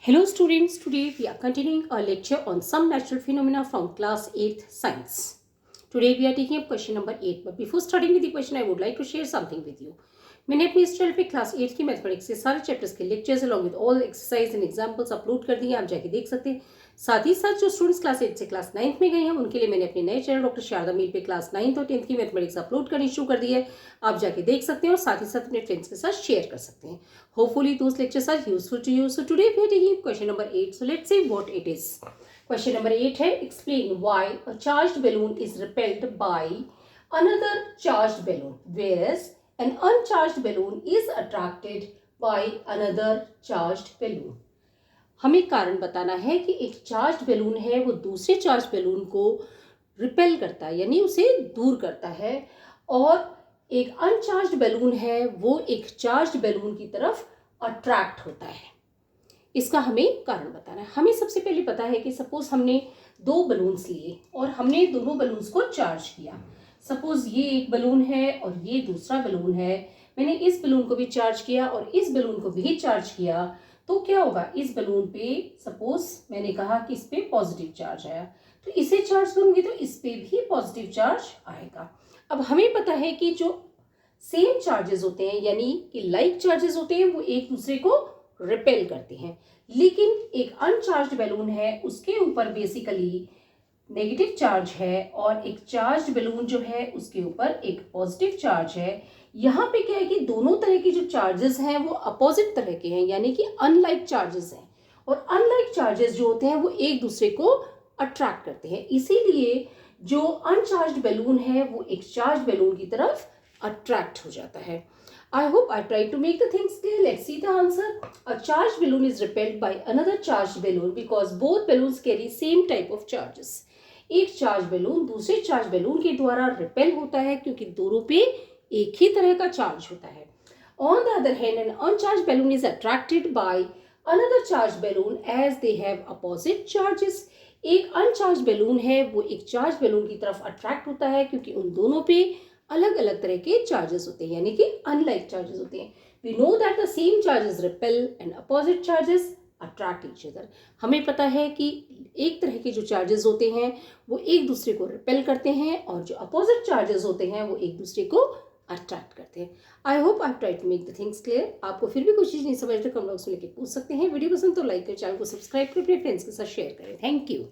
Hello students, today we are continuing our lecture on some natural phenomena from class 8th science. Today we are taking up question number 8, but before starting with the question I would like to share something with you. मैंने अपने इस channel पे class 8 की mathematics के सारे chapters के lectures along with all exercise and examples upload कर दिए, आप जाके देख सकते हैं। साथ ही साथ जो स्टूडेंट्स क्लास 8 से क्लास 9 में गए हैं उनके लिए मैंने अपने नए चैनल डॉक्टर शारदा मील पे क्लास 9 और 10 की मैथमेटिक्स अपलोड करनी शुरू कर दी है, आप जाके देख सकते हैं और साथ ही साथ अपने फ्रेंड्स के साथ शेयर कर सकते हैं। Hopefully those lectures are useful to you. So today we are taking question number 8, so let's see what it is. Question number 8 है, explain why a charged balloon is repelled by another charged balloon whereas an uncharged balloon is attracted by another charged balloon। हमें कारण बताना है कि एक charged balloon है वो दूसरे चार्ज बैलून को रिपेल करता है यानी उसे दूर करता है, और एक अनचार्ज्ड बैलून है वो एक चार्ज्ड बैलून की तरफ अट्रैक्ट होता है। इसका हमें कारण बताना है। हमें सबसे पहले पता है कि सपोज हमने दो बलून्स लिए और हमने दोनों बलून्स को चार्ज किया। सपोज ये एक बलून है और ये दूसरा बलून है, मैंने इस बलून को भी चार्ज किया और इस बलून को भी चार्ज किया, तो क्या होगा, इस बलून पे सपोज मैंने कहा कि इस पे पॉजिटिव चार्ज आया, तो इसे चार्ज करूंगी तो इस पे भी पॉजिटिव चार्ज आएगा। अब हमें पता है कि जो सेम चार्जेस होते हैं यानी कि लाइक चार्जेस होते हैं वो एक दूसरे को रिपेल करते हैं, लेकिन एक अनचार्ज्ड बैलून है उसके ऊपर बेसिकली नेगेटिव चार्ज है और एक चार्ज्ड बैलून जो है उसके ऊपर एक पॉजिटिव चार्ज है। यहाँ पे क्या है कि दोनों तरह के जो चार्जेस हैं वो अपोजिट तरह के हैं यानी कि अनलाइक चार्जेस हैं, और अनलाइक चार्जेस जो होते हैं वो एक दूसरे को अट्रैक्ट करते हैं, इसीलिए जो अनचार्ज्ड बैलून है वो एक चार्ज बैलून की तरफ अट्रैक्ट हो जाता है। I hope I tried to make the things clear. Let's see the answer. A charged balloon is repelled by another charged balloon because both balloons carry same type of charges. एक charge balloon दूसरे charge balloon के द्वारा repel होता है क्योंकि दोनों पे एक ही तरह का चार्ज होता है। On the other hand, an uncharged balloon is attracted by another charged balloon as they have opposite charges. एक अनचार्ज बैलून है वो एक चार्ज बैलून की तरफ अट्रैक्ट होता है क्योंकि उन दोनों पे अलग अलग तरह के चार्जेस होते हैं यानी कि अनलाइक चार्जेस होते हैं। We know that the same charges repel and opposite charges attract each other. हमें पता है कि एक तरह के जो चार्जेस होते हैं वो एक दूसरे को रिपेल करते हैं और जो अपोजिट चार्जेस होते हैं वो एक दूसरे को अट्रैक्ट करते हैं। I hope I try to make the things clear. आपको फिर भी कुछ चीज़ नहीं समझ तो कमेंट बॉक्स में लेके पूछ सकते हैं। वीडियो पसंद तो लाइक करें, चैनल को सब्सक्राइब करें, अपने फ्रेंड्स के साथ शेयर करें। Thank you.